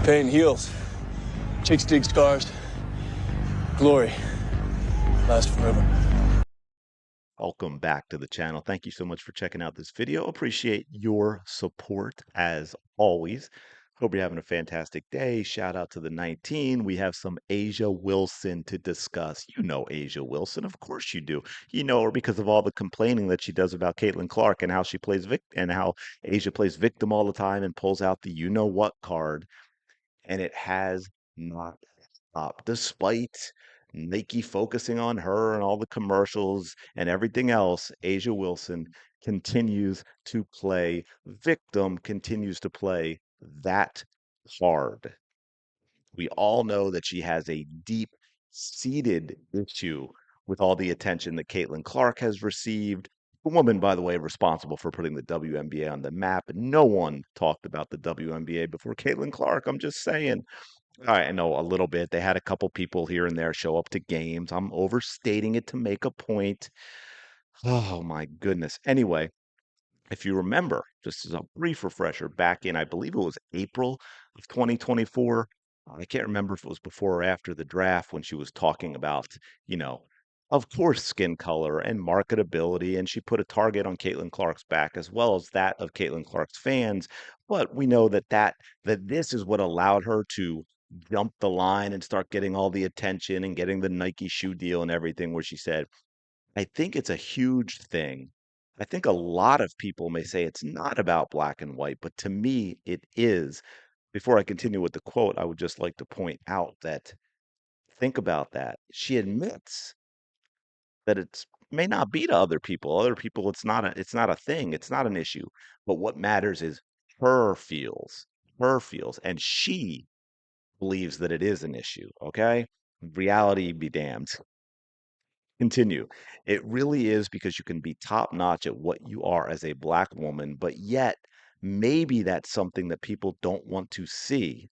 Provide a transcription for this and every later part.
Pain heals. Chicks dig scars. Glory lasts forever. Welcome back to the channel. Thank you so much for checking out this video. Appreciate your support as always. Hope you're having a fantastic day. Shout out to the 19. We have some Asia Wilson to discuss. You know Asia Wilson, of course you do. You know her because of all the complaining that she does about Caitlin Clark and how she plays and how Asia plays victim all the time and pulls out the you know what card. And it has not stopped, despite Nike focusing on her and all the commercials and everything else. Asia Wilson continues to play victim, continues to play that hard. We all know that she has a deep seated issue with all the attention that Caitlin Clark has received. A woman, by the way, responsible for putting the WNBA on the map. No one talked about the WNBA before Caitlin Clark. I'm just saying. I know a little bit. They had a couple people here and there show up to games. I'm overstating it to make a point. Oh my goodness. Anyway, if you remember, just as a brief refresher, back in, I believe it was April of 2024. I can't remember if it was before or after the draft when she was talking about, you know, of course, skin color and marketability. And she put a target on Caitlin Clark's back as well as that of Caitlin Clark's fans. But we know that this is what allowed her to jump the line and start getting all the attention and getting the Nike shoe deal and everything, where she said, I think it's a huge thing. I think a lot of people may say it's not about black and white, but to me, it is. Before I continue with the quote, I would just like to point out that think about that. She admits that it's may not be to other people. Other people, it's not a thing. It's not an issue. But what matters is her feels, her feels, and she believes that it is an issue. Okay, reality be damned. Continue. It really is because you can be top notch at what you are as a black woman, but yet maybe that's something that people don't want to see.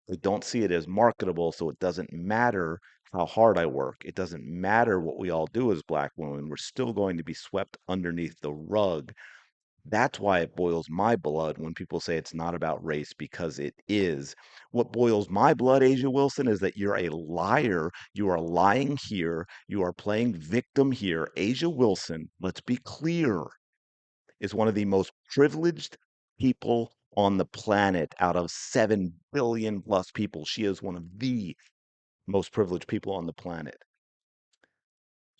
They don't see it as marketable, so it doesn't matter how hard I work. It doesn't matter what we all do as black women. We're still going to be swept underneath the rug. That's why it boils my blood when people say it's not about race, because it is. What boils my blood, Asia Wilson, is that you're a liar. You are lying here. You are playing victim here. Asia Wilson, let's be clear, is one of the most privileged people on the planet out of 7 billion plus people. She is one of the most privileged people on the planet.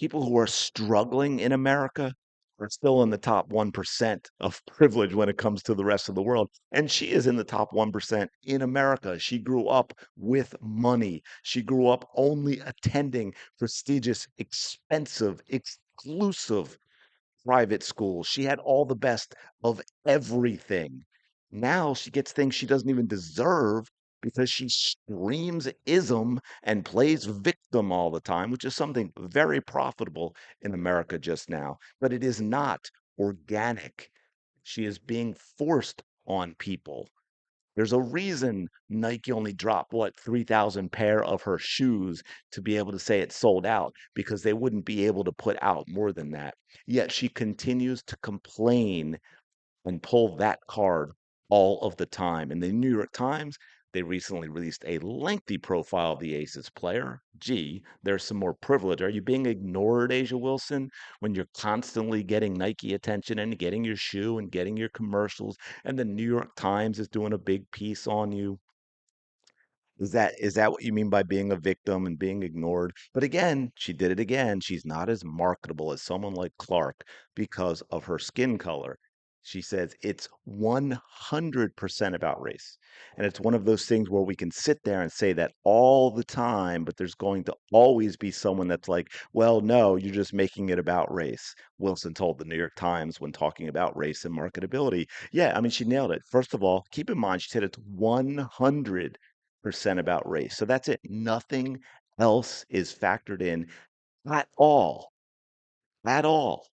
People who are struggling in America are still in the top 1% of privilege when it comes to the rest of the world. And she is in the top 1% in America. She grew up with money. She grew up only attending prestigious, expensive, exclusive private school. She had all the best of everything. Now she gets things she doesn't even deserve because she screams ism and plays victim all the time, which is something very profitable in America just now. But it is not organic. She is being forced on people. There's a reason Nike only dropped, what, 3,000 pair of her shoes to be able to say it's sold out, because they wouldn't be able to put out more than that. Yet she continues to complain and pull that card all of the time. In the New York Times, they recently released a lengthy profile of the Aces player. Gee, there's some more privilege. Are you being ignored, Asia Wilson, when you're constantly getting Nike attention and getting your shoe and getting your commercials, and the New York Times is doing a big piece on you? Is that what you mean by being a victim and being ignored? But again, she did it again. She's not as marketable as someone like Clark because of her skin color. She says it's 100% about race. And it's one of those things where we can sit there and say that all the time, but there's going to always be someone that's like, well, no, you're just making it about race. Wilson told the New York Times when talking about race and marketability. Yeah, I mean, she nailed it. First of all, keep in mind, she said it's 100% about race. So that's it. Nothing else is factored in at all. At all.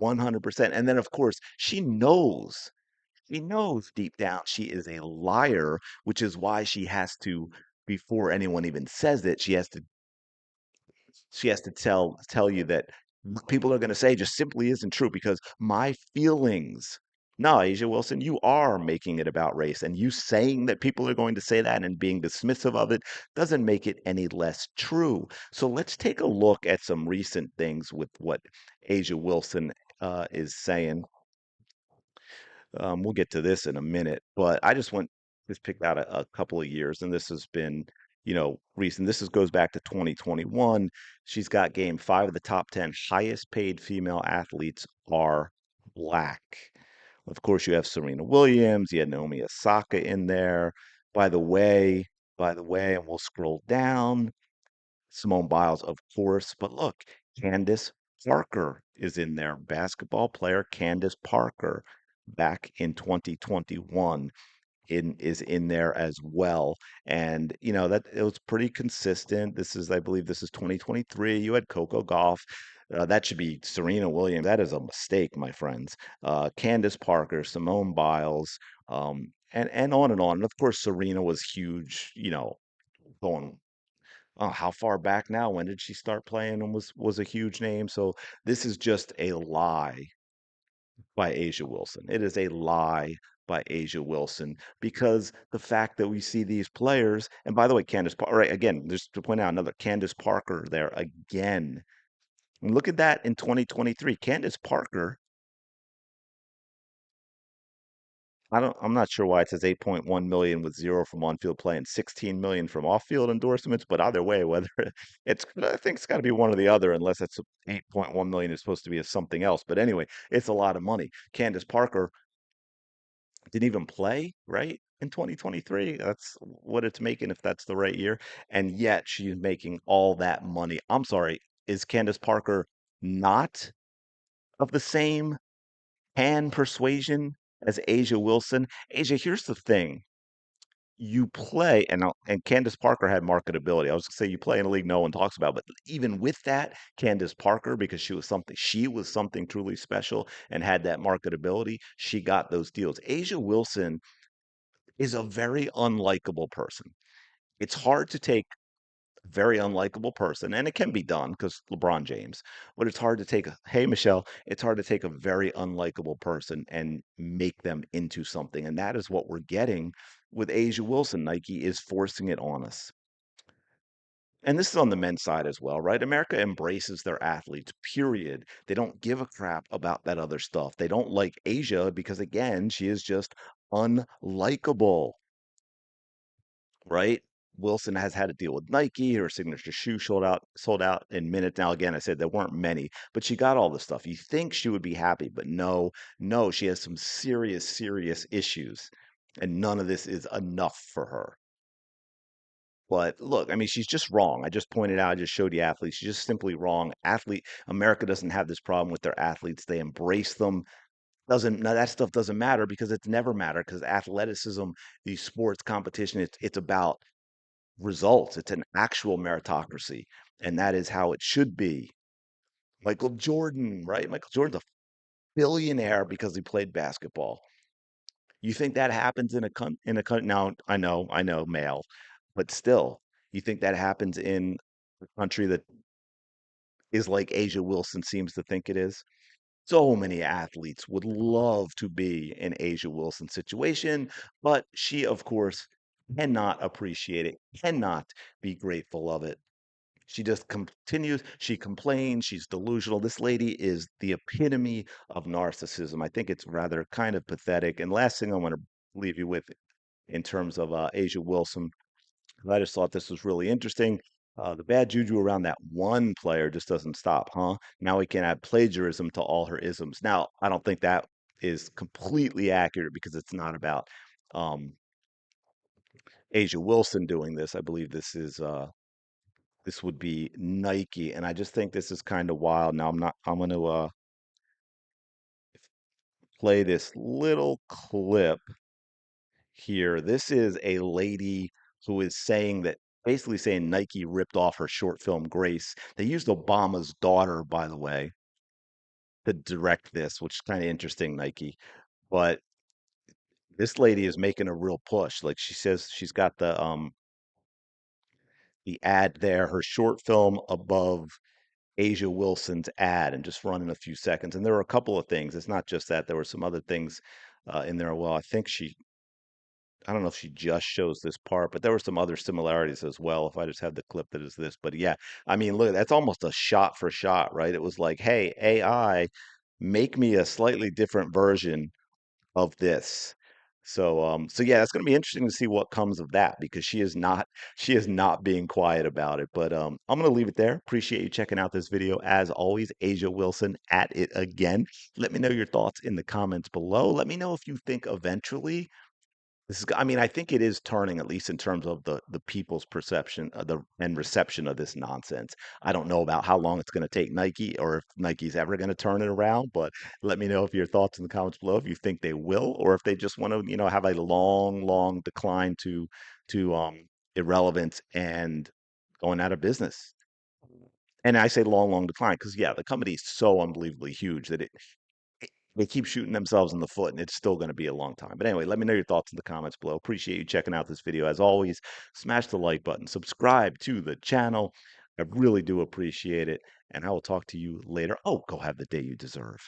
100%. And then, of course, she knows deep down she is a liar, which is why she has to, before anyone even says it, she has to tell you that what people are going to say just simply isn't true, because my feelings No, Asia Wilson, you are making it about race, and you saying that people are going to say that and being dismissive of it doesn't make it any less true. So let's take a look at some recent things with what Asia Wilson is saying. We'll get to this in a minute, but I just picked out a couple of years, and this has been, recent. Goes back to 2021. She's got game five of the top 10 highest paid female athletes are black. Of course, you have Serena Williams, you had Naomi Osaka in there. By the way, and we'll scroll down. Simone Biles, of course, but look, Candace Parker is in there. Basketball player Candace Parker back in 2021 is in there as well. And that it was pretty consistent. I believe this is 2023. You had Coco Gauff. That should be Serena Williams. That is a mistake, my friends. Candace Parker, Simone Biles, and on and on. And of course, Serena was huge. Going how far back now? When did she start playing and was a huge name? So this is just a lie by Asia Wilson. It is a lie by Asia Wilson because the fact that we see these players, and by the way, right, again, just to point out another Candace Parker there again. And look at that in 2023. Candace Parker, I'm not sure why it says 8.1 million with zero from on-field play and 16 million from off-field endorsements, but either way, whether I think it's got to be one or the other, unless it's 8.1 million is supposed to be something else. But anyway, it's a lot of money. Candace Parker didn't even play, right? In 2023, that's what it's making if that's the right year. And yet she's making all that money. I'm sorry, is Candace Parker not of the same hand persuasion as Asia Wilson? Asia, here's the thing. You play, and Candace Parker had marketability. I was gonna say you play in a league no one talks about, but even with that, Candace Parker, because she was something truly special and had that marketability, she got those deals. Asia Wilson is a very unlikable person. It's hard to take a very unlikable person, and it can be done because LeBron James, but it's hard to take, hey, Michelle, it's hard to take a very unlikable person and make them into something. And that is what we're getting with Asia Wilson. Nike is forcing it on us. And this is on the men's side as well, right? America embraces their athletes, period. They don't give a crap about that other stuff. They don't like Asia because, again, she is just unlikable. Right? Wilson has had to deal with Nike. Her signature shoe sold out in minutes. Now, again, I said there weren't many, but she got all the stuff. You think she would be happy, but no, no, she has some serious, serious issues, and none of this is enough for her. But look, I mean, she's just wrong. I just pointed out, I just showed you athletes. She's just simply wrong. America doesn't have this problem with their athletes. They embrace them. Doesn't Now that stuff doesn't matter because it's never mattered because athleticism, these sports competition, it's about results. It's an actual meritocracy, and that is how it should be. Michael Jordan, right? Michael Jordan's a billionaire because he played basketball. You think that happens in a country? Now, I know, male, but still, you think that happens in a country that is like Asia Wilson seems to think it is? So many athletes would love to be in Asia Wilson's situation, but she, of course, cannot appreciate it, cannot be grateful of it. She just continues, she complains, she's delusional. This lady is the epitome of narcissism. I think it's rather kind of pathetic. And last thing I want to leave you with in terms of Asia Wilson, I just thought this was really interesting. The bad juju around that one player just doesn't stop, huh? Now we can add plagiarism to all her isms. Now, I don't think that is completely accurate because it's not about um, Asia Wilson doing this. I believe this would be Nike. And I just think this is kind of wild. Now I'm going to play this little clip here. This is a lady who is saying that basically saying Nike ripped off her short film Grace. They used Obama's daughter, by the way, to direct this, which is kind of interesting, Nike. But this lady is making a real push. Like she says she's got the ad there, her short film above Asia Wilson's ad and just run in a few seconds. And there were a couple of things. It's not just that. There were some other things. in there. Well, I don't know if she just shows this part, but there were some other similarities as well. If I just have the clip that is this, but yeah, I mean, look, that's almost a shot for shot, right? It was like, hey, AI, make me a slightly different version of this. So yeah, it's going to be interesting to see what comes of that because she is not being quiet about it. But I'm going to leave it there. Appreciate you checking out this video. As always, Asia Wilson at it again. Let me know your thoughts in the comments below. Let me know if you think eventually I mean, I think it is turning, at least in terms of the people's perception the and reception of this nonsense. I don't know about how long it's going to take Nike or if Nike's ever going to turn it around, but let me know if your thoughts in the comments below if you think they will or if they just want to, have a long, long decline to irrelevance and going out of business. And I say long, long decline because yeah, the company is so unbelievably huge that they keep shooting themselves in the foot and it's still going to be a long time. But anyway, let me know your thoughts in the comments below. Appreciate you checking out this video. As always, smash the like button, subscribe to the channel. I really do appreciate it. And I will talk to you later. Oh, go have the day you deserve.